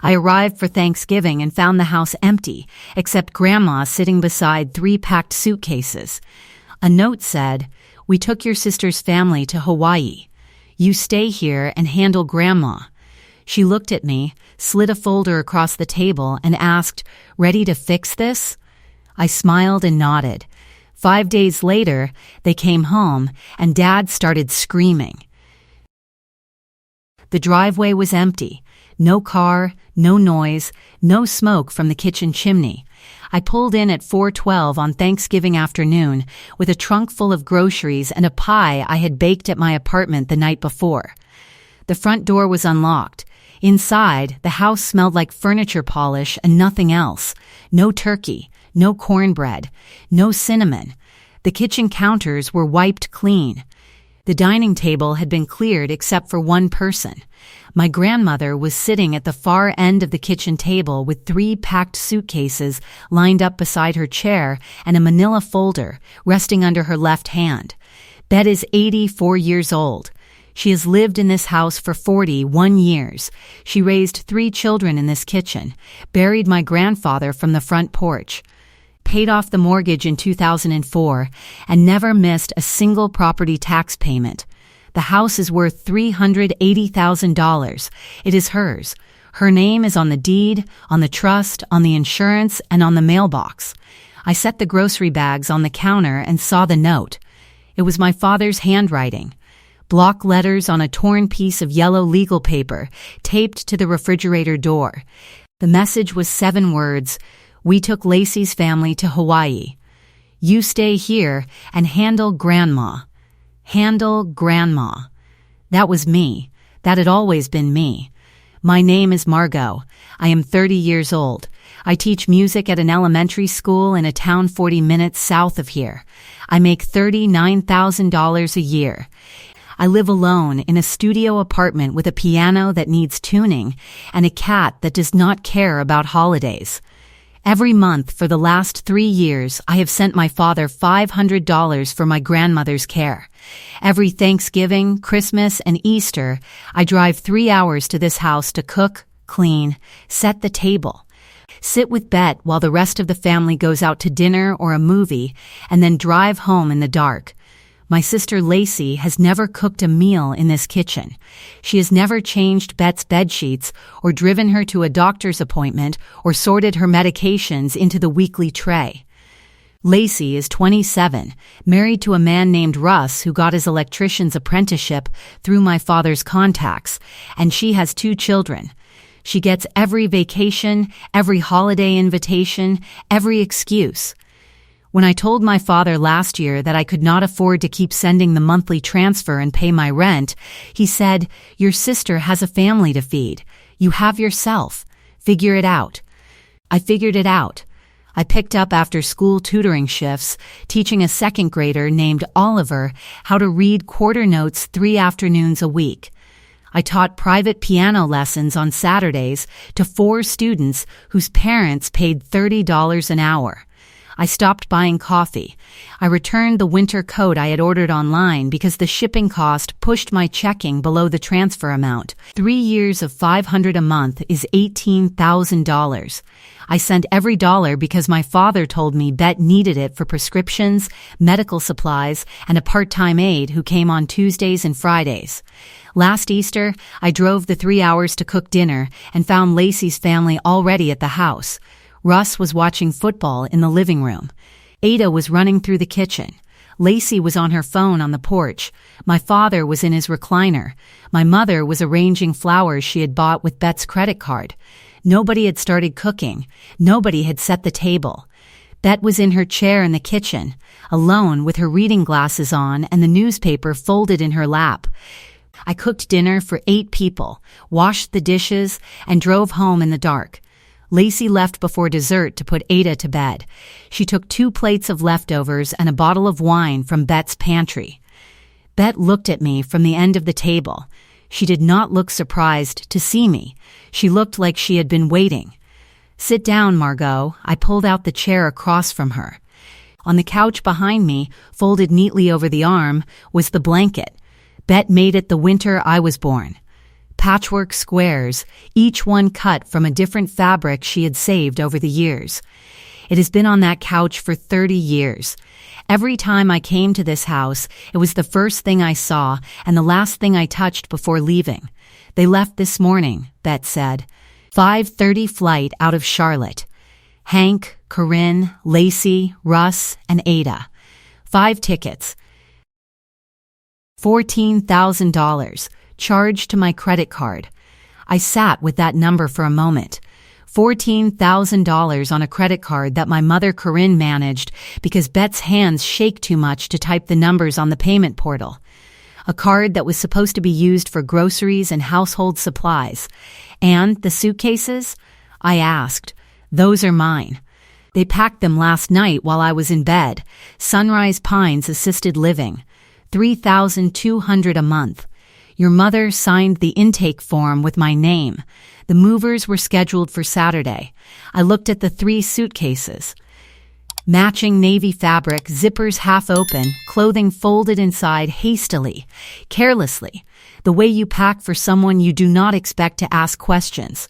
I arrived for Thanksgiving and found the house empty, except Grandma sitting beside 3 packed suitcases. A note said, "We took your sister's family to Hawaii. You stay here and handle Grandma." She looked at me, slid a folder across the table, and asked, "Ready to fix this?" I smiled and nodded. 5 days later, they came home, and Dad started screaming. The driveway was empty. No car, no noise, no smoke from the kitchen chimney. I pulled in at 4:12 on Thanksgiving afternoon with a trunk full of groceries and a pie I had baked at my apartment the night before. The front door was unlocked. Inside, the house smelled like furniture polish and nothing else. No turkey, no cornbread, no cinnamon. The kitchen counters were wiped clean. The dining table had been cleared except for one person. My grandmother was sitting at the far end of the kitchen table with 3 packed suitcases lined up beside her chair and a manila folder resting under her left hand. Bet is 84 years old. She has lived in this house for 41 years. She raised 3 children in this kitchen, buried my grandfather from the front porch, paid off the mortgage in 2004, and never missed a single property tax payment. The house is worth $380,000. It is hers. Her name is on the deed, on the trust, on the insurance, and on the mailbox. I set the grocery bags on the counter and saw the note. It was my father's handwriting. Block letters on a torn piece of yellow legal paper, taped to the refrigerator door. The message was 7 words. "We took Lacey's family to Hawaii. You stay here and handle Grandma. Handle Grandma." That was me. That had always been me. My name is Margot. I am 30 years old. I teach music at an elementary school in a town 40 minutes south of here. I make $39,000 a year. I live alone in a studio apartment with a piano that needs tuning and a cat that does not care about holidays. Every month for the last 3 years, I have sent my father $500 for my grandmother's care. Every Thanksgiving, Christmas, and Easter, I drive 3 hours to this house to cook, clean, set the table, sit with Bet while the rest of the family goes out to dinner or a movie, and then drive home in the dark. My sister Lacey has never cooked a meal in this kitchen. She has never changed Bet's bedsheets or driven her to a doctor's appointment or sorted her medications into the weekly tray. Lacey is 27, married to a man named Russ who got his electrician's apprenticeship through my father's contacts, and she has 2 children. She gets every vacation, every holiday invitation, every excuse. When I told my father last year that I could not afford to keep sending the monthly transfer and pay my rent, he said, "Your sister has a family to feed. You have yourself. Figure it out." I figured it out. I picked up after-school tutoring shifts, teaching a 2nd grader named Oliver how to read quarter notes 3 afternoons a week. I taught private piano lessons on Saturdays to 4 students whose parents paid $30 an hour. I stopped buying coffee. I returned the winter coat I had ordered online because the shipping cost pushed my checking below the transfer amount. 3 years of $500 a month is $18,000. I sent every dollar because my father told me Bet needed it for prescriptions, medical supplies, and a part-time aide who came on Tuesdays and Fridays. Last Easter, I drove the 3 hours to cook dinner and found Lacey's family already at the house. Russ was watching football in the living room. Ada was running through the kitchen. Lacey was on her phone on the porch. My father was in his recliner. My mother was arranging flowers she had bought with Bet's credit card. Nobody had started cooking. Nobody had set the table. Bet was in her chair in the kitchen, alone with her reading glasses on and the newspaper folded in her lap. I cooked dinner for 8 people, washed the dishes, and drove home in the dark. Lacey left before dessert to put Ada to bed. She took 2 plates of leftovers and a bottle of wine from Bet's pantry. Bet looked at me from the end of the table. She did not look surprised to see me. She looked like she had been waiting. "Sit down, Margot." I pulled out the chair across from her. On the couch behind me, folded neatly over the arm, was the blanket. Bet made it the winter I was born. patchwork squares, each one cut from a different fabric she had saved over the years. It has been on that couch for 30 years. Every time I came to this house, it was the first thing I saw and the last thing I touched before leaving. They left this morning, Bet said. 5:30 flight out of Charlotte. Hank, Corinne, Lacey, Russ, and Ada. 5 tickets. $14,000, charged to my credit card. I sat with that number for a moment. $14,000 on a credit card that my mother Corinne managed because Bet's hands shake too much to type the numbers on the payment portal. A card that was supposed to be used for groceries and household supplies. And the suitcases? I asked. Those are mine. They packed them last night while I was in bed. Sunrise Pines Assisted Living. $3,200 a month. Your mother signed the intake form with my name. The movers were scheduled for Saturday. I looked at the 3 suitcases. Matching navy fabric, zippers half open, clothing folded inside hastily, carelessly, the way you pack for someone you do not expect to ask questions.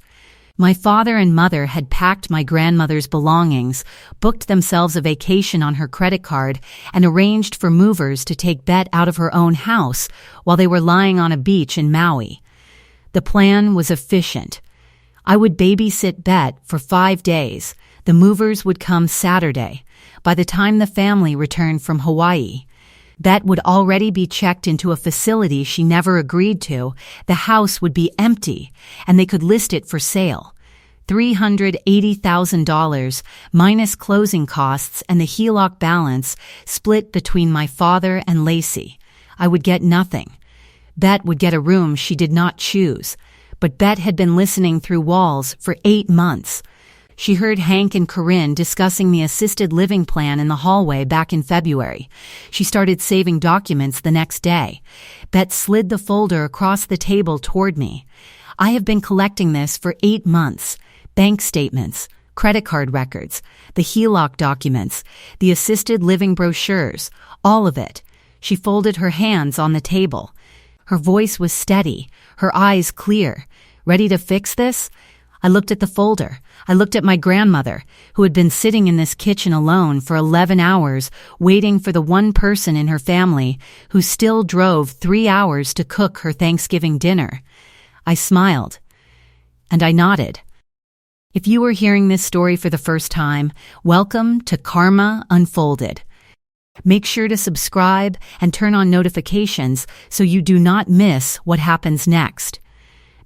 My father and mother had packed my grandmother's belongings, booked themselves a vacation on her credit card, and arranged for movers to take Bet out of her own house while they were lying on a beach in Maui. The plan was efficient. I would babysit Bet for 5 days. The movers would come Saturday. By the time the family returned from Hawaii, Bet would already be checked into a facility she never agreed to. The house would be empty, and they could list it for sale. $380,000 minus closing costs and the HELOC balance split between my father and Lacey. I would get nothing. Bet would get a room she did not choose, but Bet had been listening through walls for 8 months. She heard Hank and Corinne discussing the assisted living plan in the hallway back in February. She started saving documents the next day. Bet slid the folder across the table toward me. I have been collecting this for 8 months. Bank statements, credit card records, the HELOC documents, the assisted living brochures, all of it. She folded her hands on the table. Her voice was steady, her eyes clear. Ready to fix this? I looked at the folder. I looked at my grandmother, who had been sitting in this kitchen alone for 11 hours, waiting for the one person in her family who still drove 3 hours to cook her Thanksgiving dinner. I smiled, and I nodded. If you are hearing this story for the first time, welcome to Karma Unfolded. Make sure to subscribe and turn on notifications so you do not miss what happens next.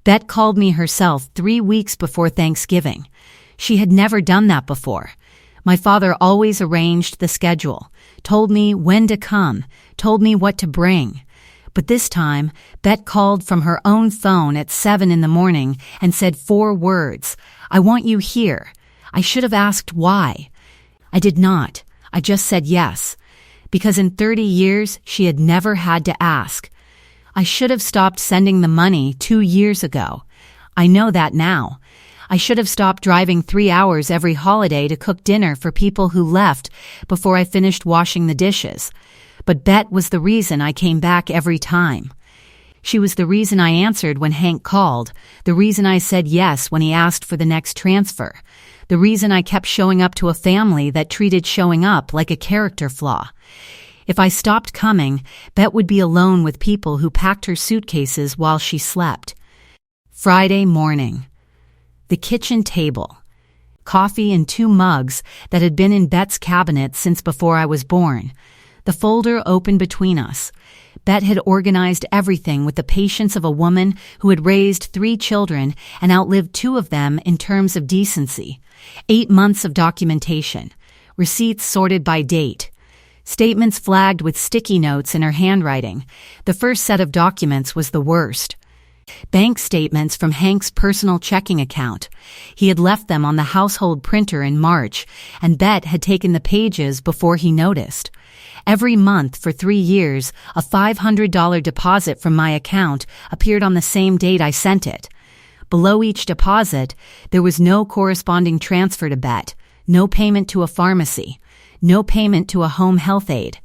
Bet called me herself 3 weeks before Thanksgiving. She had never done that before. My father always arranged the schedule, told me when to come, told me what to bring. But this time, Bet called from her own phone at 7 in the morning and said 4 words. I want you here. I should have asked why. I did not. I just said yes. Because in 30 years, she had never had to ask. I should have stopped sending the money 2 years ago. I know that now. I should have stopped driving 3 hours every holiday to cook dinner for people who left before I finished washing the dishes. But Bet was the reason I came back every time. She was the reason I answered when Hank called, the reason I said yes when he asked for the next transfer, the reason I kept showing up to a family that treated showing up like a character flaw. If I stopped coming, Bet would be alone with people who packed her suitcases while she slept. Friday morning. The kitchen table. Coffee in 2 mugs that had been in Bet's cabinet since before I was born. The folder open between us. Bet had organized everything with the patience of a woman who had raised 3 children and outlived 2 of them in terms of decency. 8 months of documentation. Receipts sorted by date. Statements flagged with sticky notes in her handwriting. The first set of documents was the worst. Bank statements from Hank's personal checking account. He had left them on the household printer in March, and Bet had taken the pages before he noticed. Every month for 3 years, a $500 deposit from my account appeared on the same date I sent it. Below each deposit, there was no corresponding transfer to Bet, no payment to a pharmacy, no payment to a home health aide,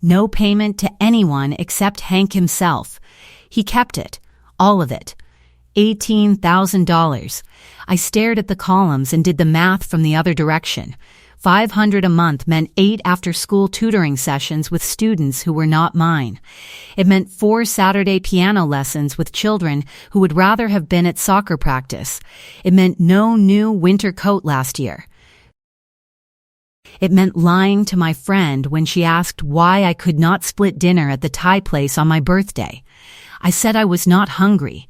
no payment to anyone except Hank himself. He kept it, all of it. $18,000. I stared at the columns and did the math from the other direction. $500 a month meant 8 after-school tutoring sessions with students who were not mine. It meant 4 Saturday piano lessons with children who would rather have been at soccer practice. It meant no new winter coat last year. It meant lying to my friend when she asked why I could not split dinner at the Thai place on my birthday. I said I was not hungry.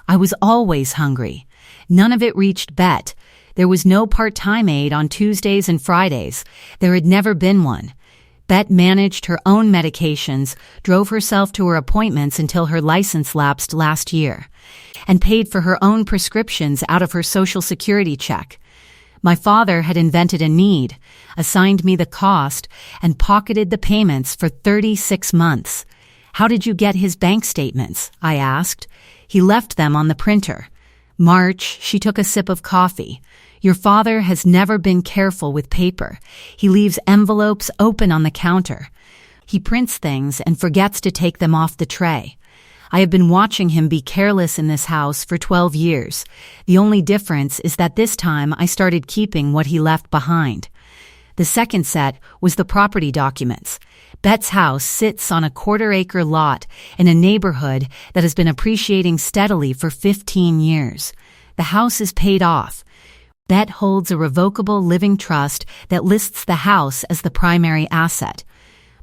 I was always hungry. None of it reached Bet. There was no part-time aide on Tuesdays and Fridays. There had never been one. Bet managed her own medications, drove herself to her appointments until her license lapsed last year, and paid for her own prescriptions out of her Social Security check. My father had invented a need, assigned me the cost, and pocketed the payments for 36 months. How did you get his bank statements? I asked. He left them on the printer. March, she took a sip of coffee. Your father has never been careful with paper. He leaves envelopes open on the counter. He prints things and forgets to take them off the tray. I have been watching him be careless in this house for 12 years. The only difference is that this time I started keeping what he left behind. The second set was the property documents. Bet's house sits on a quarter-acre lot in a neighborhood that has been appreciating steadily for 15 years. The house is paid off. Bet holds a revocable living trust that lists the house as the primary asset.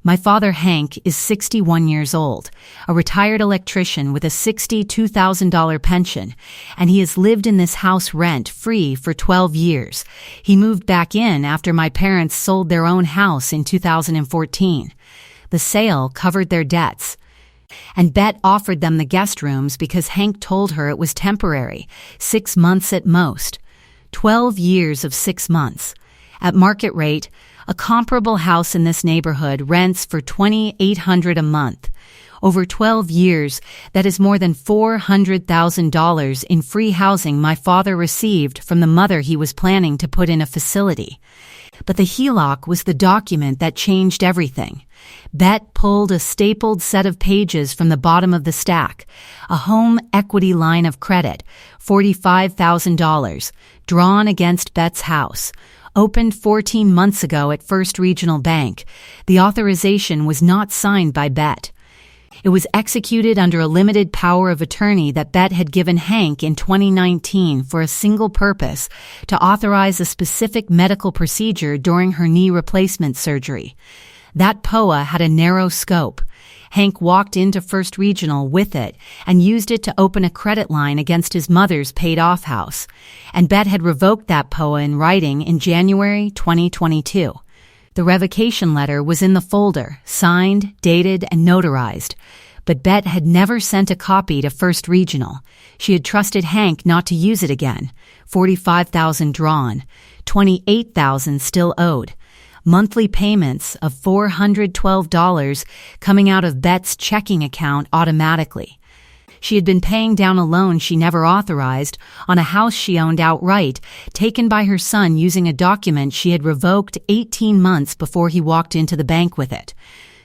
My father, Hank, is 61 years old, a retired electrician with a $62,000 pension, and he has lived in this house rent-free for 12 years. He moved back in after my parents sold their own house in 2014. The sale covered their debts, and Bet offered them the guest rooms because Hank told her it was temporary, 6 months at most. 12 years of 6 months. At market rate, a comparable house in this neighborhood rents for $2,800 a month. Over 12 years, that is more than $400,000 in free housing my father received from the mother he was planning to put in a facility. But the HELOC was the document that changed everything. Bet pulled a stapled set of pages from the bottom of the stack. A home equity line of credit, $45,000, drawn against Bet's house. Opened 14 months ago at First Regional Bank. The authorization was not signed by Bet. It was executed under a limited power of attorney that Bet had given Hank in 2019 for a single purpose, to authorize a specific medical procedure during her knee replacement surgery. That POA had a narrow scope. Hank walked into First Regional with it and used it to open a credit line against his mother's paid-off house, and Bet had revoked that POA in writing in January 2022. The revocation letter was in the folder, signed, dated, and notarized, but Bet had never sent a copy to First Regional. She had trusted Hank not to use it again. $45,000 drawn, $28,000 still owed. Monthly payments of $412 coming out of Bet's checking account automatically. She had been paying down a loan she never authorized on a house she owned outright, taken by her son using a document she had revoked 18 months before he walked into the bank with it.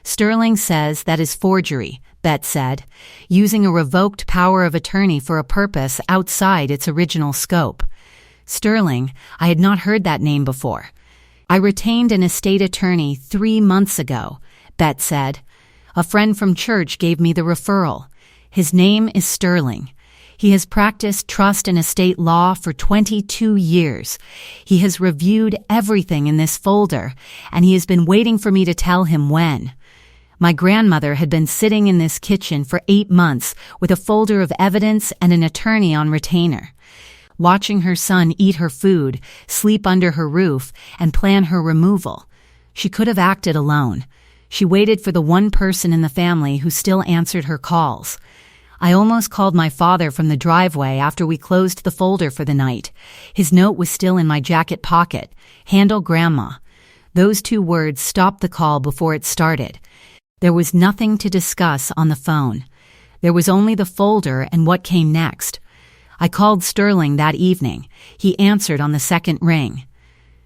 Sterling says that is forgery, Bet said, using a revoked power of attorney for a purpose outside its original scope. Sterling, I had not heard that name before. I retained an estate attorney 3 months ago, Bet said. A friend from church gave me the referral. His name is Sterling. He has practiced trust and estate law for 22 years. He has reviewed everything in this folder, and he has been waiting for me to tell him when. My grandmother had been sitting in this kitchen for 8 months with a folder of evidence and an attorney on retainer, watching her son eat her food, sleep under her roof, and plan her removal. She could have acted alone. She waited for the one person in the family who still answered her calls. I almost called my father from the driveway after we closed the folder for the night. His note was still in my jacket pocket. Handle Grandma. Those 2 words stopped the call before it started. There was nothing to discuss on the phone. There was only the folder and what came next. I called Sterling that evening. He answered on the second ring.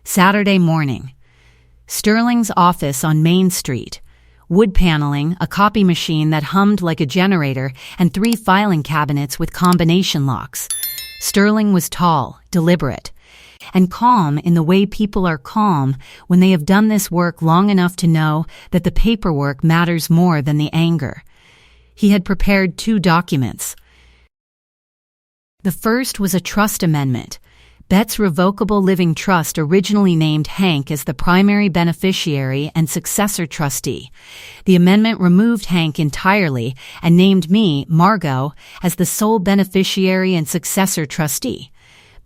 Saturday morning. Sterling's office on Main Street. wood paneling, a copy machine that hummed like a generator, and 3 filing cabinets with combination locks. Sterling was tall, deliberate, and calm in the way people are calm when they have done this work long enough to know that the paperwork matters more than the anger. He had prepared 2 documents. The first was a trust amendment. Bet's revocable living trust originally named Hank as the primary beneficiary and successor trustee. The amendment removed Hank entirely and named me, Margot, as the sole beneficiary and successor trustee.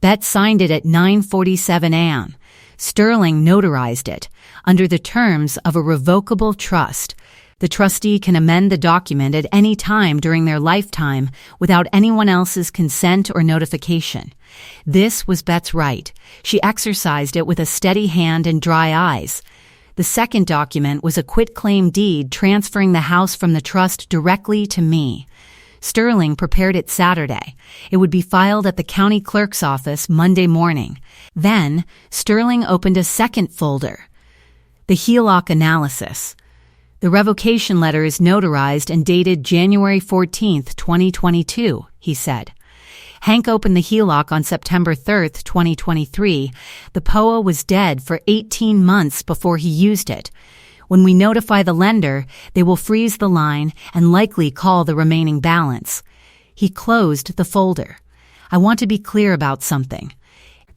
Bet signed it at 9:47 a.m. Sterling notarized it, under the terms of a revocable trust. The trustee can amend the document at any time during their lifetime without anyone else's consent or notification. This was Bet's right. She exercised it with a steady hand and dry eyes. The second document was a quitclaim deed transferring the house from the trust directly to me. Sterling prepared it Saturday. It would be filed at the county clerk's office Monday morning. Then, Sterling opened a second folder. The HELOC analysis. The revocation letter is notarized and dated January 14, 2022, he said. Hank opened the HELOC on September 3, 2023. The POA was dead for 18 months before he used it. When we notify the lender, they will freeze the line and likely call the remaining balance. He closed the folder. I want to be clear about something.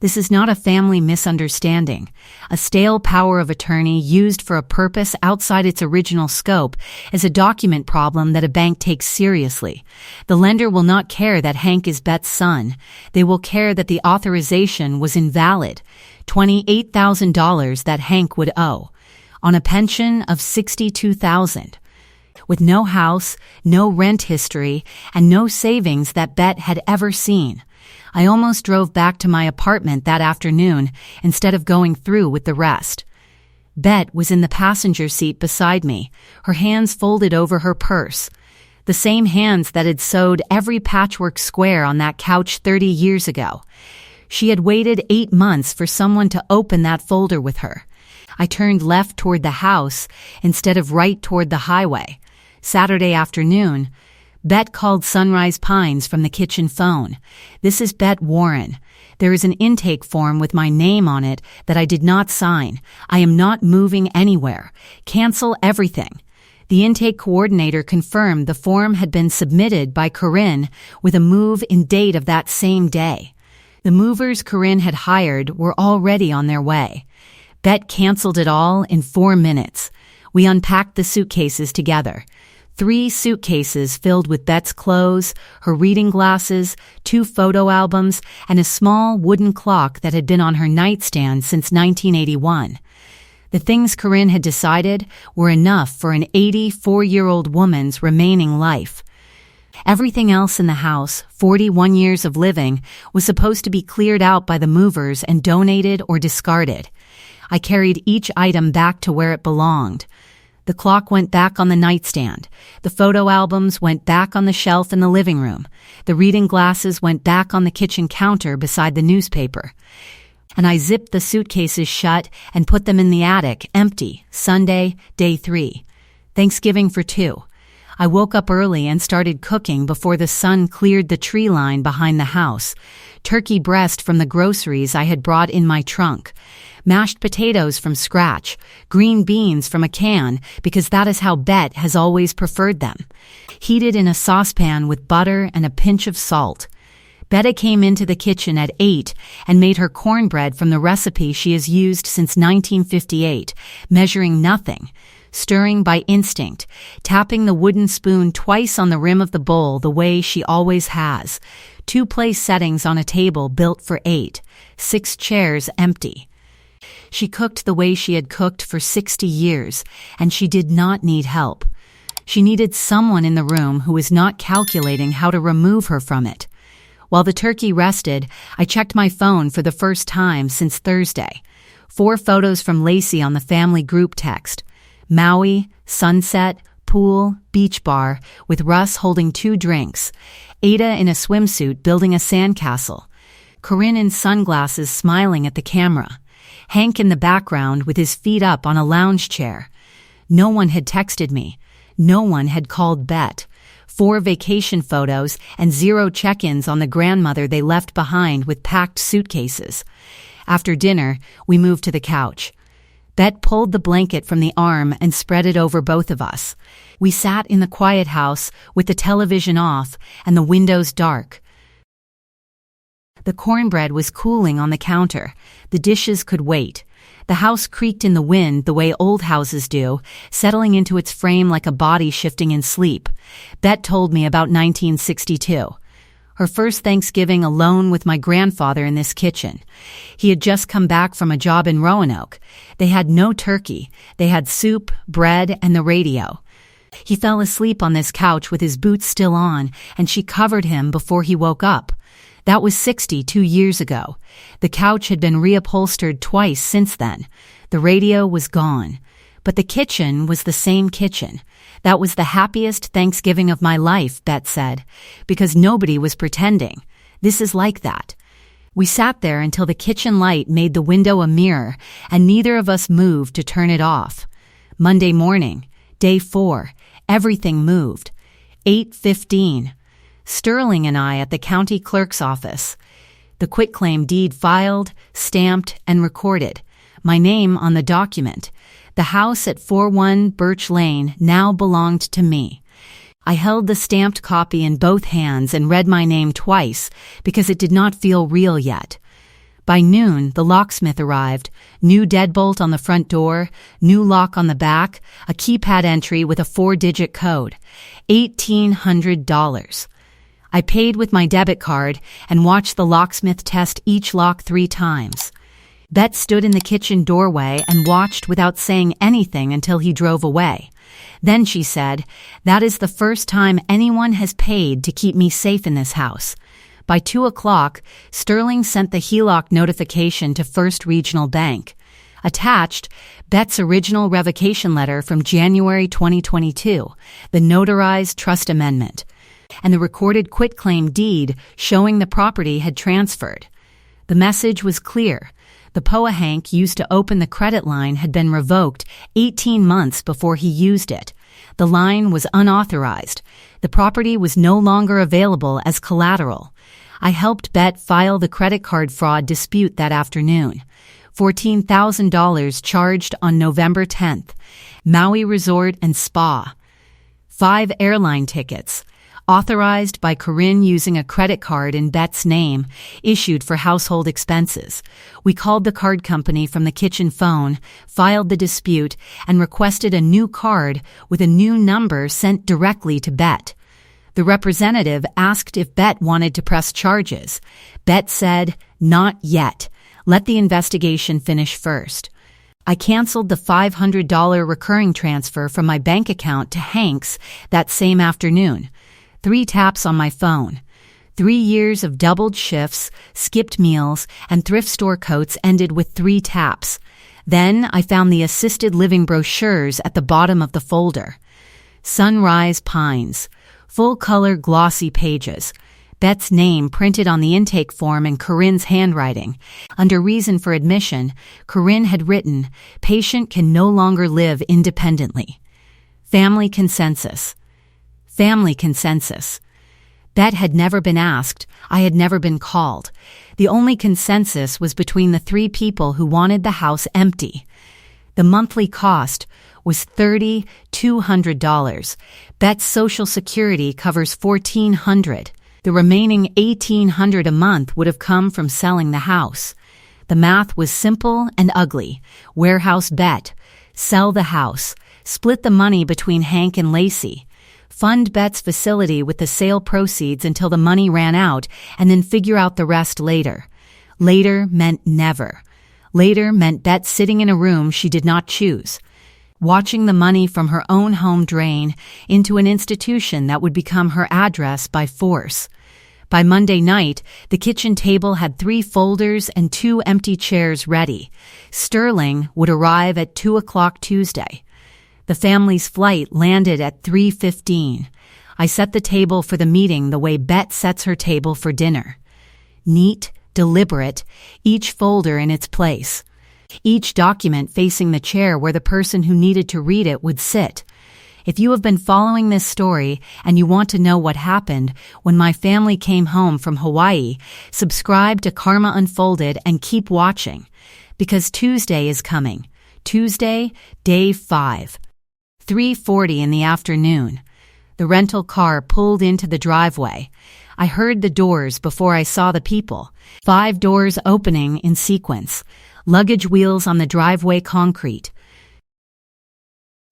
This is not a family misunderstanding. A stale power of attorney used for a purpose outside its original scope is a document problem that a bank takes seriously. The lender will not care that Hank is Bet's son. They will care that the authorization was invalid, $28,000 that Hank would owe, on a pension of $62,000. With no house, no rent history, and no savings that Bet had ever seen. I almost drove back to my apartment that afternoon instead of going through with the rest. Bet was in the passenger seat beside me, her hands folded over her purse. The same hands that had sewed every patchwork square on that couch 30 years ago. She had waited 8 months for someone to open that folder with her. I turned left toward the house instead of right toward the highway. Saturday afternoon, Bet called Sunrise Pines from the kitchen phone. This is Bet Warren. There is an intake form with my name on it that I did not sign. I am not moving anywhere. Cancel everything. The intake coordinator confirmed the form had been submitted by Corinne with a move-in date of that same day. The movers Corinne had hired were already on their way. Bet canceled it all in 4 minutes. We unpacked the suitcases together. 3 suitcases filled with Bet's clothes, her reading glasses, 2 photo albums, and a small wooden clock that had been on her nightstand since 1981. The things Corinne had decided were enough for an 84-year-old woman's remaining life. Everything else in the house, 41 years of living, was supposed to be cleared out by the movers and donated or discarded. I carried each item back to where it belonged. The clock went back on the nightstand. The photo albums went back on the shelf in the living room. The reading glasses went back on the kitchen counter beside the newspaper. And I zipped the suitcases shut and put them in the attic, empty, Sunday, day 3. Thanksgiving for 2. I woke up early and started cooking before the sun cleared the tree line behind the house. Turkey breast from the groceries I had brought in my trunk. Mashed potatoes from scratch, green beans from a can because that is how Bet has always preferred them. Heated in a saucepan with butter and a pinch of salt. Betta came into the kitchen at 8 and made her cornbread from the recipe she has used since 1958, measuring nothing, stirring by instinct, tapping the wooden spoon twice on the rim of the bowl the way she always has. 2 place settings on a table built for 8, 6 chairs empty. She cooked the way she had cooked for 60 years, and she did not need help. She needed someone in the room who was not calculating how to remove her from it. While the turkey rested, I checked my phone for the first time since Thursday. 4 photos from Lacey on the family group text. Maui, sunset, pool, beach bar, with Russ holding 2 drinks. Ada in a swimsuit building a sandcastle. Corinne in sunglasses smiling at the camera. Hank in the background with his feet up on a lounge chair. No one had texted me. No one had called Bet. 4 vacation photos and 0 check-ins on the grandmother they left behind with packed suitcases. After dinner, we moved to the couch. Bet pulled the blanket from the arm and spread it over both of us. We sat in the quiet house with the television off and the windows dark. The cornbread was cooling on the counter. The dishes could wait. The house creaked in the wind the way old houses do, settling into its frame like a body shifting in sleep. Bet told me about 1962. Her first Thanksgiving alone with my grandfather in this kitchen. He had just come back from a job in Roanoke. They had no turkey. They had soup, bread, and the radio. He fell asleep on this couch with his boots still on, and she covered him before he woke up. That was 62 years ago. The couch had been reupholstered twice since then. The radio was gone. But the kitchen was the same kitchen. That was the happiest Thanksgiving of my life, Bet said, because nobody was pretending. This is like that. We sat there until the kitchen light made the window a mirror, and neither of us moved to turn it off. Monday morning, day 4, everything moved. 8:15. Sterling and I at the county clerk's office. The quitclaim deed filed, stamped, and recorded. My name on the document. The house at 41 Birch Lane now belonged to me. I held the stamped copy in both hands and read my name twice because it did not feel real yet. By noon, the locksmith arrived. New deadbolt on the front door, new lock on the back, a keypad entry with a 4-digit code. $1,800. I paid with my debit card and watched the locksmith test each lock 3 times. Bet stood in the kitchen doorway and watched without saying anything until he drove away. Then she said, "That is the first time anyone has paid to keep me safe in this house." By 2 o'clock, Sterling sent the HELOC notification to First Regional Bank. Attached, Bet's original revocation letter from January 2022, the notarized trust amendment, and the recorded quitclaim deed showing the property had transferred. The message was clear. The Poahank used to open the credit line had been revoked 18 months before he used it. The line was unauthorized. The property was no longer available as collateral. I helped Bet file the credit card fraud dispute that afternoon. $14,000 charged on November 10th. Maui Resort and Spa. 5 airline tickets. Authorized by Corinne using a credit card in Bet's name, issued for household expenses. We called the card company from the kitchen phone, filed the dispute, and requested a new card with a new number sent directly to Bet. The representative asked if Bet wanted to press charges. Bet said, "Not yet. Let the investigation finish first." I canceled the $500 recurring transfer from my bank account to Hank's that same afternoon. 3 taps on my phone. 3 years of doubled shifts, skipped meals, and thrift store coats ended with 3 taps. Then I found the assisted living brochures at the bottom of the folder. Sunrise Pines. Full-color glossy pages. Bet's name printed on the intake form in Corinne's handwriting. Under reason for admission, Corinne had written, "Patient can no longer live independently." Family consensus. Family consensus. Bet had never been asked. I had never been called. The only consensus was between the 3 people who wanted the house empty. The monthly cost was $3,200. Bet's Social Security covers $1,400. The remaining $1,800 a month would have come from selling the house. The math was simple and ugly. Warehouse Bet. Sell the house. Split the money between Hank and Lacey. Fund Bet's facility with the sale proceeds until the money ran out, and then figure out the rest later. Later meant never. Later meant Bet sitting in a room she did not choose, watching the money from her own home drain into an institution that would become her address by force. By Monday night, the kitchen table had 3 folders and 2 empty chairs ready. Sterling would arrive at 2 o'clock Tuesday. The family's flight landed at 3:15. I set the table for the meeting the way Bet sets her table for dinner. Neat, deliberate, each folder in its place. each document facing the chair where the person who needed to read it would sit. If you have been following this story and you want to know what happened when my family came home from Hawaii, subscribe to Karma Unfolded and keep watching, because Tuesday is coming. Tuesday, day 5. 3:40 in the afternoon. The rental car pulled into the driveway. I heard the doors before I saw the people. 5 doors opening in sequence. Luggage wheels on the driveway concrete.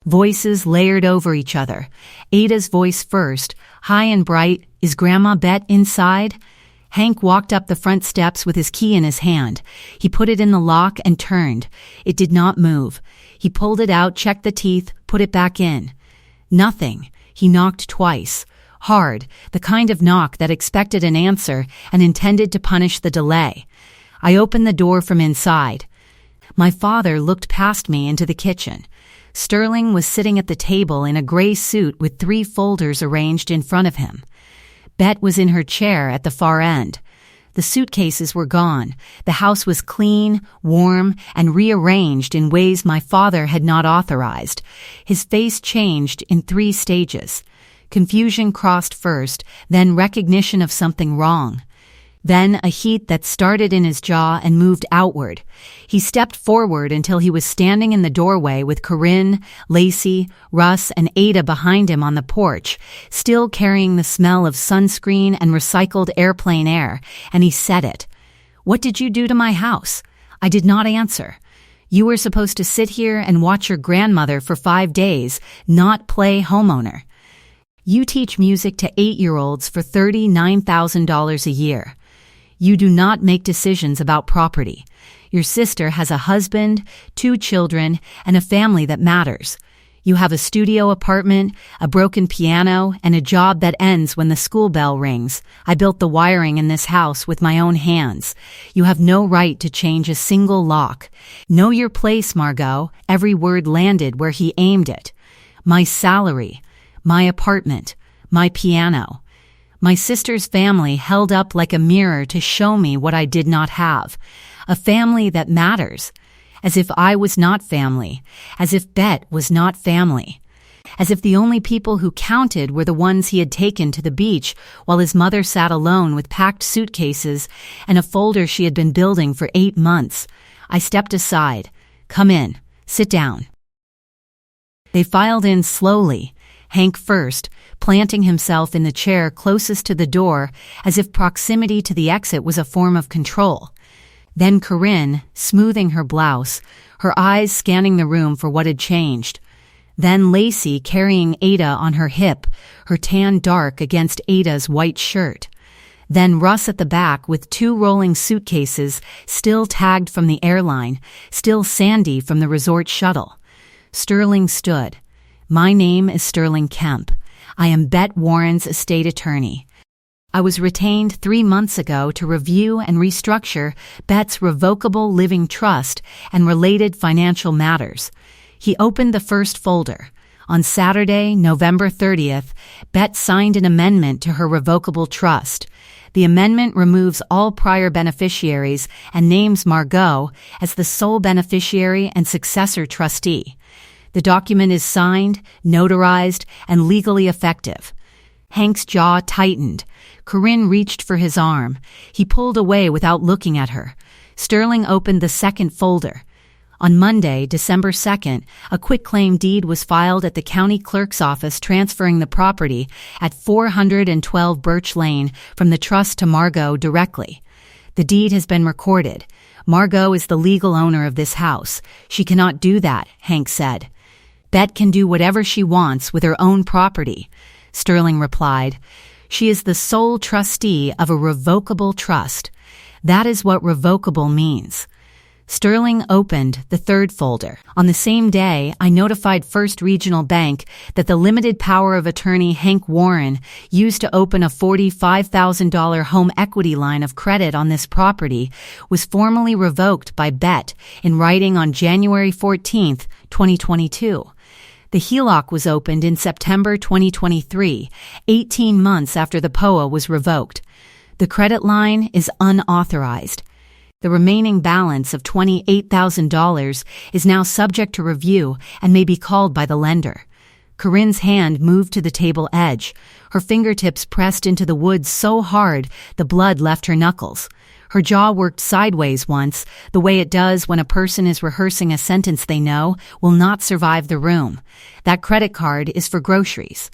Voices layered over each other. Ada's voice first, high and bright. "Is Grandma Bet inside?" Hank walked up the front steps with his key in his hand. He put it in the lock and turned. It did not move. He pulled it out, checked the teeth, put it back in. Nothing. He knocked twice. Hard, the kind of knock that expected an answer and intended to punish the delay. I opened the door from inside. My father looked past me into the kitchen. Sterling was sitting at the table in a gray suit with 3 folders arranged in front of him. Bet was in her chair at the far end. The suitcases were gone. The house was clean, warm, and rearranged in ways my father had not authorized. His face changed in 3 stages. Confusion crossed first, then recognition of something wrong. Then a heat that started in his jaw and moved outward. He stepped forward until he was standing in the doorway with Corinne, Lacey, Russ, and Ada behind him on the porch, still carrying the smell of sunscreen and recycled airplane air, and he said it. "What did you do to my house?" I did not answer. "You were supposed to sit here and watch your grandmother for 5 days, not play homeowner. You teach music to 8-year-olds for $39,000 a year. You do not make decisions about property. Your sister has a husband, 2 children, and a family that matters. You have a studio apartment, a broken piano, and a job that ends when the school bell rings. I built the wiring in this house with my own hands. You have no right to change a single lock. Know your place, Margot." Every word landed where he aimed it. My salary, my apartment, my piano. My sister's family held up like a mirror to show me what I did not have. A family that matters. As if I was not family. As if Bet was not family. As if the only people who counted were the ones he had taken to the beach while his mother sat alone with packed suitcases and a folder she had been building for 8 months. I stepped aside. "Come in. Sit down." They filed in slowly. Hank first, planting himself in the chair closest to the door as if proximity to the exit was a form of control. Then Corinne, smoothing her blouse, her eyes scanning the room for what had changed. Then Lacey carrying Ada on her hip, her tan dark against Ada's white shirt. Then Russ at the back with 2 rolling suitcases, still tagged from the airline, still Sandy from the resort shuttle. Sterling stood. "My name is Sterling Kemp. I am Bet Warren's estate attorney. I was retained 3 months ago to review and restructure Bet's revocable living trust and related financial matters." He opened the first folder. On Saturday, November 30th, Bet signed an amendment to her revocable trust. The amendment removes all prior beneficiaries and names Margot as the sole beneficiary and successor trustee. The document is signed, notarized, and legally effective. Hank's jaw tightened. Corinne reached for his arm. He pulled away without looking at her. Sterling opened the second folder. On Monday, December 2nd, a quitclaim deed was filed at the county clerk's office transferring the property at 412 Birch Lane from the trust to Margot directly. The deed has been recorded. Margot is the legal owner of this house. She cannot do that, Hank said. Bet can do whatever she wants with her own property, Sterling replied. She is the sole trustee of a revocable trust. That is what revocable means. Sterling opened the third folder. On the same day, I notified First Regional Bank that the limited power of attorney Hank Warren used to open a $45,000 home equity line of credit on this property was formally revoked by Bet in writing on January 14, 2022. The HELOC was opened in September 2023, 18 months after the POA was revoked. The credit line is unauthorized. The remaining balance of $28,000 is now subject to review and may be called by the lender. Corinne's hand moved to the table edge. Her fingertips pressed into the wood so hard the blood left her knuckles. Her jaw worked sideways once, the way it does when a person is rehearsing a sentence they know will not survive the room. That credit card is for groceries.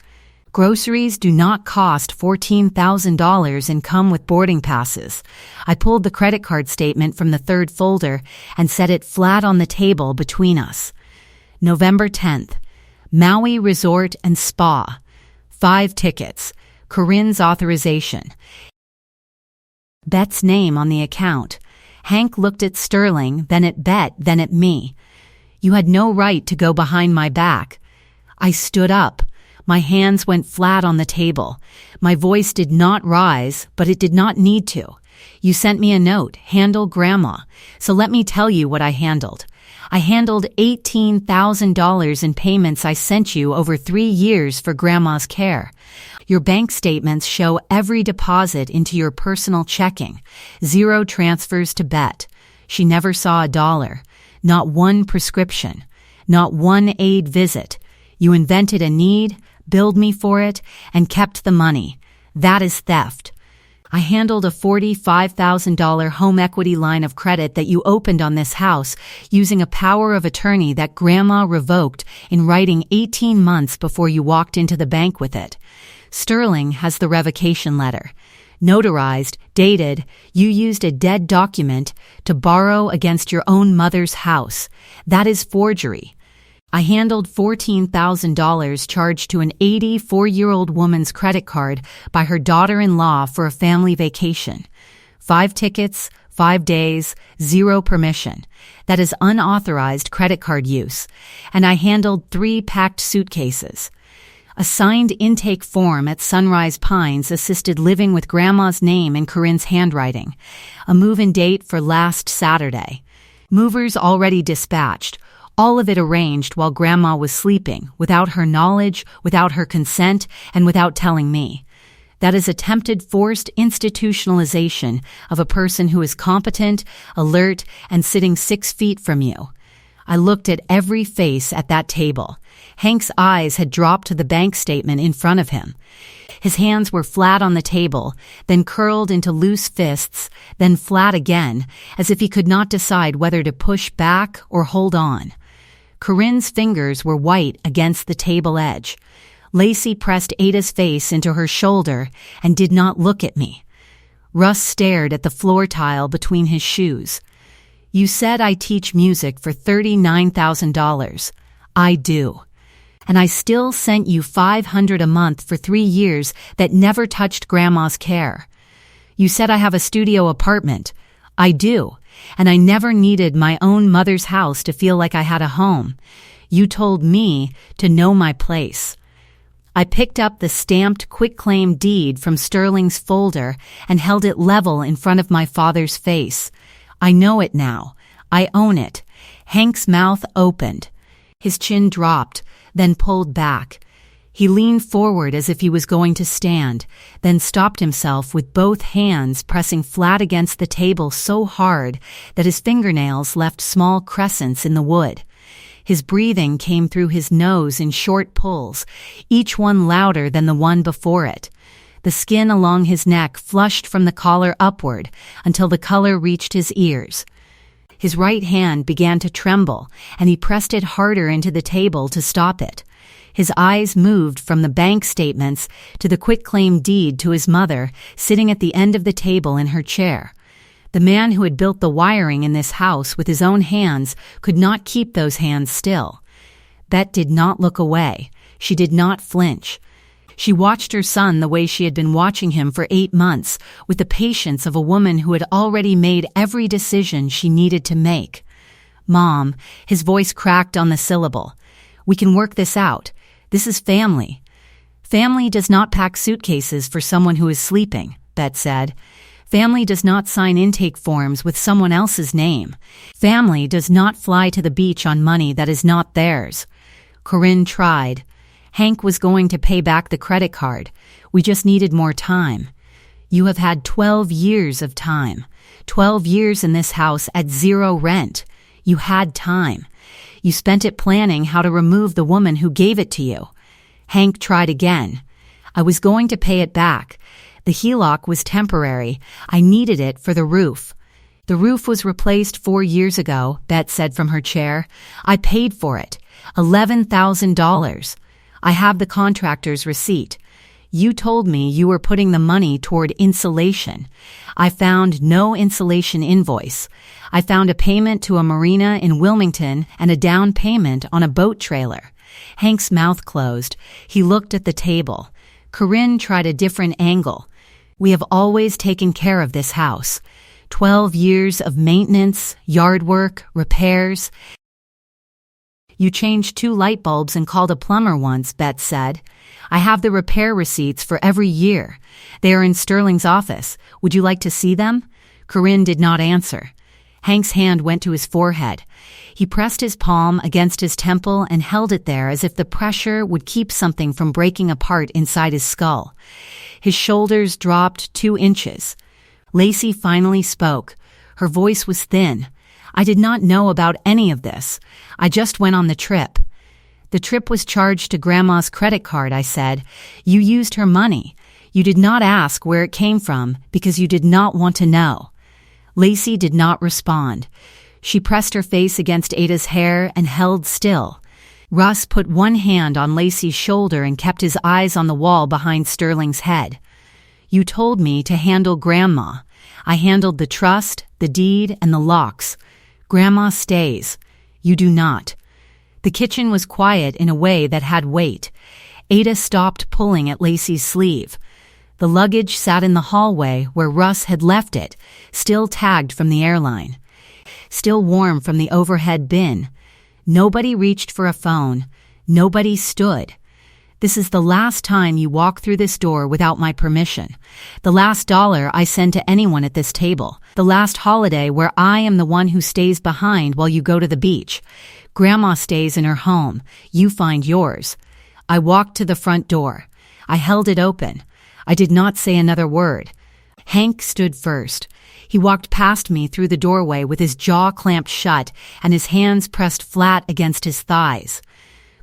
Groceries do not cost $14,000 and come with boarding passes. I pulled the credit card statement from the third folder and set it flat on the table between us. November 10th. Maui Resort and Spa. 5 tickets. Corinne's authorization. Bet's name on the account. Hank looked at Sterling, then at Bet, then at me. You had no right to go behind my back. I stood up. My hands went flat on the table. My voice did not rise, but it did not need to. You sent me a note, handle Grandma. So let me tell you what I handled. I handled $18,000 in payments I sent you over 3 years for Grandma's care. Your bank statements show every deposit into your personal checking. 0 transfers to Bet. She never saw a dollar. Not one prescription. Not one aid visit. You invented a need, billed me for it, and kept the money. That is theft. I handled a $45,000 home equity line of credit that you opened on this house using a power of attorney that Grandma revoked in writing 18 months before you walked into the bank with it. Sterling has the revocation letter. Notarized, dated, you used a dead document to borrow against your own mother's house. That is forgery. I handled $14,000 charged to an 84-year-old woman's credit card by her daughter-in-law for a family vacation. 5 tickets, 5 days, 0 permission. That is unauthorized credit card use. And I handled 3 packed suitcases. A signed intake form at Sunrise Pines assisted living with Grandma's name in Corinne's handwriting. A move-in date for last Saturday. Movers already dispatched. All of it arranged while Grandma was sleeping, without her knowledge, without her consent, and without telling me. That is attempted forced institutionalization of a person who is competent, alert, and sitting 6 feet from you. I looked at every face at that table. Hank's eyes had dropped to the bank statement in front of him. His hands were flat on the table, then curled into loose fists, then flat again, as if he could not decide whether to push back or hold on. Corinne's fingers were white against the table edge. Lacey pressed Ada's face into her shoulder and did not look at me. Russ stared at the floor tile between his shoes. You said I teach music for $39,000. I do. And I still sent you $500 a month for 3 years that never touched Grandma's care. You said I have a studio apartment. I do. And I never needed my own mother's house to feel like I had a home. You told me to know my place. I picked up the stamped quitclaim deed from Sterling's folder and held it level in front of my father's face. I know it now. I own it. Hank's mouth opened. His chin dropped, then pulled back. He leaned forward as if he was going to stand, then stopped himself with both hands pressing flat against the table so hard that his fingernails left small crescents in the wood. His breathing came through his nose in short pulls, each one louder than the one before it. The skin along his neck flushed from the collar upward until the color reached his ears. His right hand began to tremble, and he pressed it harder into the table to stop it. His eyes moved from the bank statements to the quitclaim deed to his mother, sitting at the end of the table in her chair. The man who had built the wiring in this house with his own hands could not keep those hands still. Bet did not look away. She did not flinch. She watched her son the way she had been watching him for 8 months, with the patience of a woman who had already made every decision she needed to make. Mom, his voice cracked on the syllable. We can work this out. This is family. Family does not pack suitcases for someone who is sleeping, Bet said. Family does not sign intake forms with someone else's name. Family does not fly to the beach on money that is not theirs. Corinne tried. Hank was going to pay back the credit card. We just needed more time. You have had 12 years of time. 12 years in this house at zero rent. You had time. You spent it planning how to remove the woman who gave it to you. Hank tried again. I was going to pay it back. The HELOC was temporary. I needed it for the roof. The roof was replaced 4 years ago, Bet said from her chair. I paid for it. $11,000. I have the contractor's receipt. You told me you were putting the money toward insulation. I found no insulation invoice. I found a payment to a marina in Wilmington and a down payment on a boat trailer. Hank's mouth closed. He looked at the table. Corinne tried a different angle. We have always taken care of this house. 12 years of maintenance, yard work, repairs. You changed 2 light bulbs and called a plumber once, Bet said. I have the repair receipts for every year. They are in Sterling's office. Would you like to see them? Corinne did not answer. Hank's hand went to his forehead. He pressed his palm against his temple and held it there as if the pressure would keep something from breaking apart inside his skull. His shoulders dropped 2 inches. Lacey finally spoke. Her voice was thin. I did not know about any of this. I just went on the trip. The trip was charged to Grandma's credit card, I said. You used her money. You did not ask where it came from because you did not want to know. Lacey did not respond. She pressed her face against Ada's hair and held still. Russ put one hand on Lacey's shoulder and kept his eyes on the wall behind Sterling's head. You told me to handle Grandma. I handled the trust, the deed, and the locks. Grandma stays. You do not. The kitchen was quiet in a way that had weight. Ada stopped pulling at Lacey's sleeve. The luggage sat in the hallway where Russ had left it, still tagged from the airline. Still warm from the overhead bin. Nobody reached for a phone. Nobody stood. This is the last time you walk through this door without my permission. The last dollar I send to anyone at this table. The last holiday where I am the one who stays behind while you go to the beach. Grandma stays in her home. You find yours. I walked to the front door. I held it open. I did not say another word. Hank stood first. He walked past me through the doorway with his jaw clamped shut and his hands pressed flat against his thighs.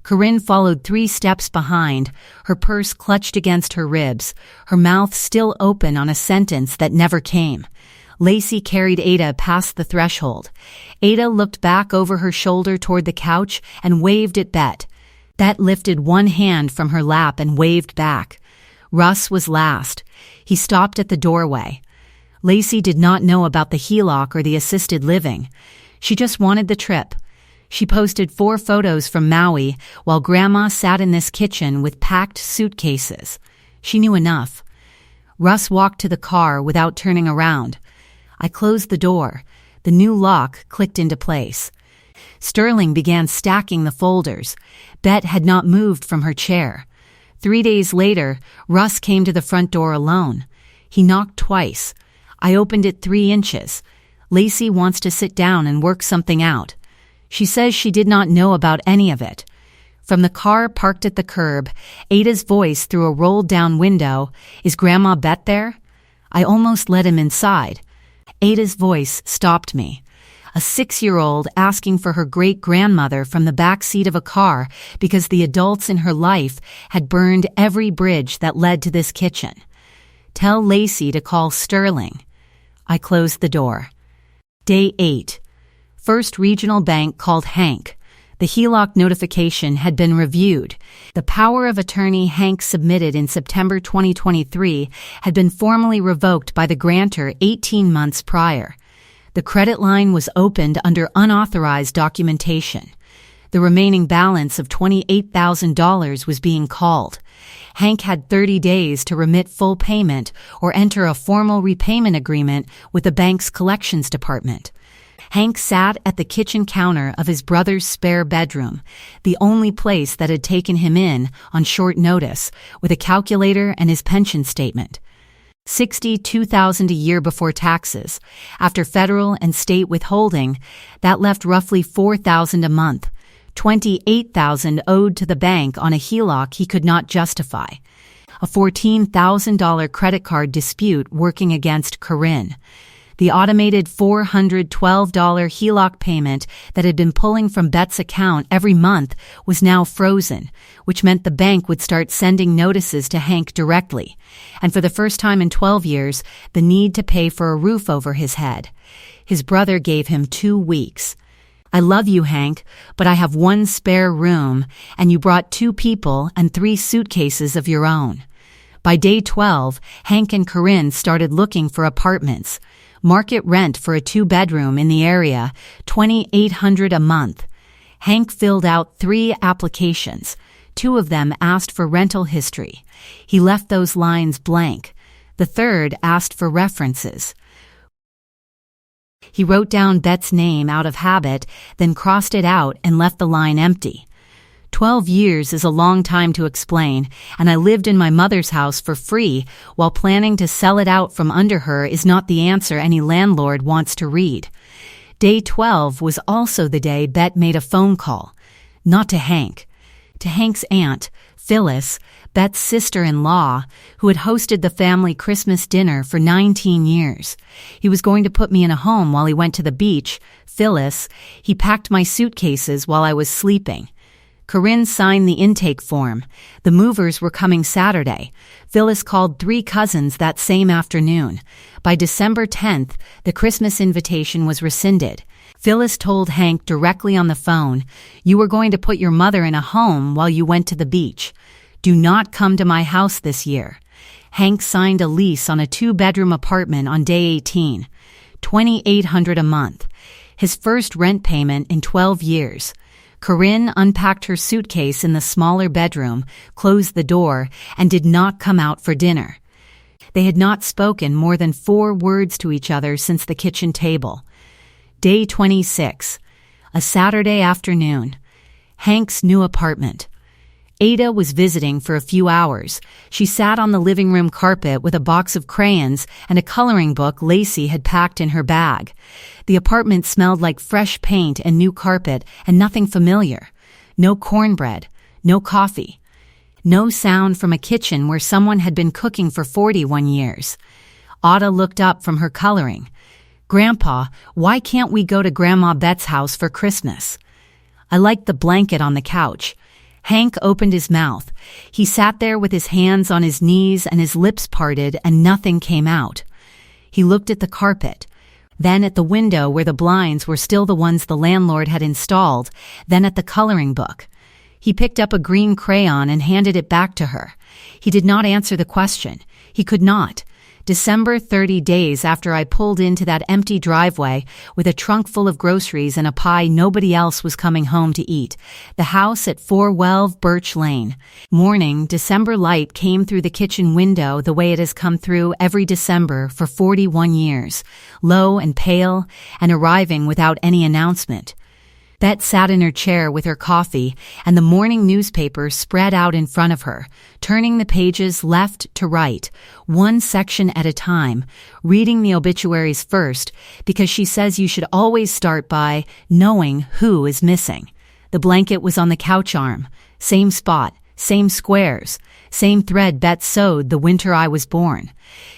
Corinne followed 3 steps behind, her purse clutched against her ribs, her mouth still open on a sentence that never came. Lacey carried Ada past the threshold. Ada looked back over her shoulder toward the couch and waved at Bet. Bet lifted one hand from her lap and waved back. Russ was last. He stopped at the doorway. Lacey did not know about the HELOC or the assisted living. She just wanted the trip. She posted 4 photos from Maui while Grandma sat in this kitchen with packed suitcases. She knew enough. Russ walked to the car without turning around. I closed the door. The new lock clicked into place. Sterling began stacking the folders. Bet had not moved from her chair. 3 days later, Russ came to the front door alone. He knocked twice. I opened it 3 inches. Lacey wants to sit down and work something out. She says she did not know about any of it. From the car parked at the curb, Ada's voice through a rolled-down window, "Is Grandma Bet there?" I almost let him inside. Ada's voice stopped me. A 6-year-old asking for her great-grandmother from the back seat of a car because the adults in her life had burned every bridge that led to this kitchen. Tell Lacey to call Sterling. I closed the door. Day 8. First Regional Bank called Hank. The HELOC notification had been reviewed. The power of attorney Hank submitted in September 2023 had been formally revoked by the grantor 18 months prior. The credit line was opened under unauthorized documentation. The remaining balance of $28,000 was being called. Hank had 30 days to remit full payment or enter a formal repayment agreement with the bank's collections department. Hank sat at the kitchen counter of his brother's spare bedroom, the only place that had taken him in on short notice, with a calculator and his pension statement. $62,000 a year before taxes. After federal and state withholding, that left roughly $4,000 a month, $28,000 owed to the bank on a HELOC he could not justify. A $14,000 credit card dispute working against Corinne. The automated $412 HELOC payment that had been pulling from Bet's account every month was now frozen, which meant the bank would start sending notices to Hank directly, and for the first time in 12 years, the need to pay for a roof over his head. His brother gave him 2 weeks. "I love you, Hank, but I have 1 spare room, and you brought 2 people and 3 suitcases of your own." By day 12, Hank and Corinne started looking for apartments. Market rent for a 2-bedroom in the area, $2,800 a month. Hank filled out 3 applications. 2 of them asked for rental history. He left those lines blank. The third asked for references. He wrote down Bet's name out of habit, then crossed it out and left the line empty. 12 years is a long time to explain, and I lived in my mother's house for free while planning to sell it out from under her is not the answer any landlord wants to read. Day 12 was also the day Bet made a phone call. Not to Hank. To Hank's aunt, Phyllis, Bet's sister-in-law, who had hosted the family Christmas dinner for 19 years. He was going to put me in a home while he went to the beach. Phyllis, he packed my suitcases while I was sleeping. Corinne signed the intake form. The movers were coming Saturday. Phyllis called 3 cousins that same afternoon. By December 10th, the Christmas invitation was rescinded. Phyllis told Hank directly on the phone, "You were going to put your mother in a home while you went to the beach. Do not come to my house this year." Hank signed a lease on a 2-bedroom apartment on day 18, $2,800 a month, his first rent payment in 12 years. Corinne unpacked her suitcase in the smaller bedroom, closed the door, and did not come out for dinner. They had not spoken more than 4 words to each other since the kitchen table. Day 26, a Saturday afternoon. Hank's new apartment. Ada was visiting for a few hours. She sat on the living room carpet with a box of crayons and a coloring book Lacey had packed in her bag. The apartment smelled like fresh paint and new carpet and nothing familiar. No cornbread, no coffee. No sound from a kitchen where someone had been cooking for 41 years. Ada looked up from her coloring. "Grandpa, why can't we go to Grandma Bet's house for Christmas?" "I liked the blanket on the couch." Hank opened his mouth. He sat there with his hands on his knees and his lips parted, and nothing came out. He looked at the carpet, then at the window where the blinds were still the ones the landlord had installed, then at the coloring book. He picked up a green crayon and handed it back to her. He did not answer the question. He could not. December 30 days after I pulled into that empty driveway with a trunk full of groceries and a pie nobody else was coming home to eat. The house at 412 Birch Lane. Morning, December light came through the kitchen window the way it has come through every December for 41 years, low and pale, and arriving without any announcement. Bet sat in her chair with her coffee and the morning newspaper spread out in front of her, turning the pages left to right, 1 section at a time, reading the obituaries first because she says you should always start by knowing who is missing. The blanket was on the couch arm, same spot, same squares, same thread Bet sewed the winter I was born.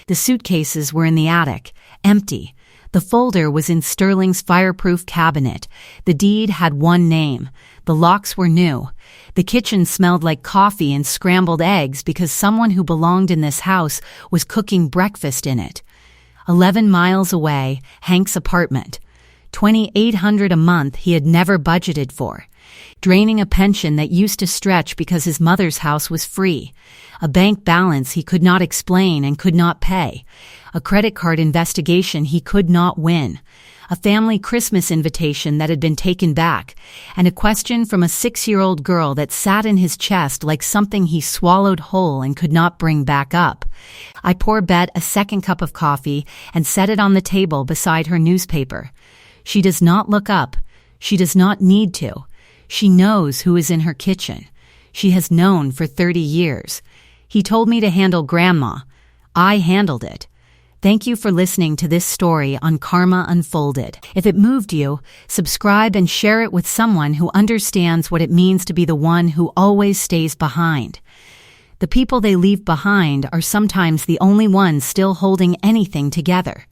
The suitcases were in the attic, empty. The folder was in Sterling's fireproof cabinet. The deed had 1 name. The locks were new. The kitchen smelled like coffee and scrambled eggs because someone who belonged in this house was cooking breakfast in it. 11 miles away, Hank's apartment. $2,800 a month he had never budgeted for. Draining a pension that used to stretch because his mother's house was free. A bank balance he could not explain and could not pay. A credit card investigation he could not win. A family Christmas invitation that had been taken back. And a question from a 6-year-old girl that sat in his chest like something he swallowed whole and could not bring back up. I pour Bet a second cup of coffee and set it on the table beside her newspaper. She does not look up. She does not need to. She knows who is in her kitchen. She has known for 30 years. He told me to handle Grandma. I handled it. Thank you for listening to this story on Karma Unfolded. If it moved you, subscribe and share it with someone who understands what it means to be the one who always stays behind. The people they leave behind are sometimes the only ones still holding anything together.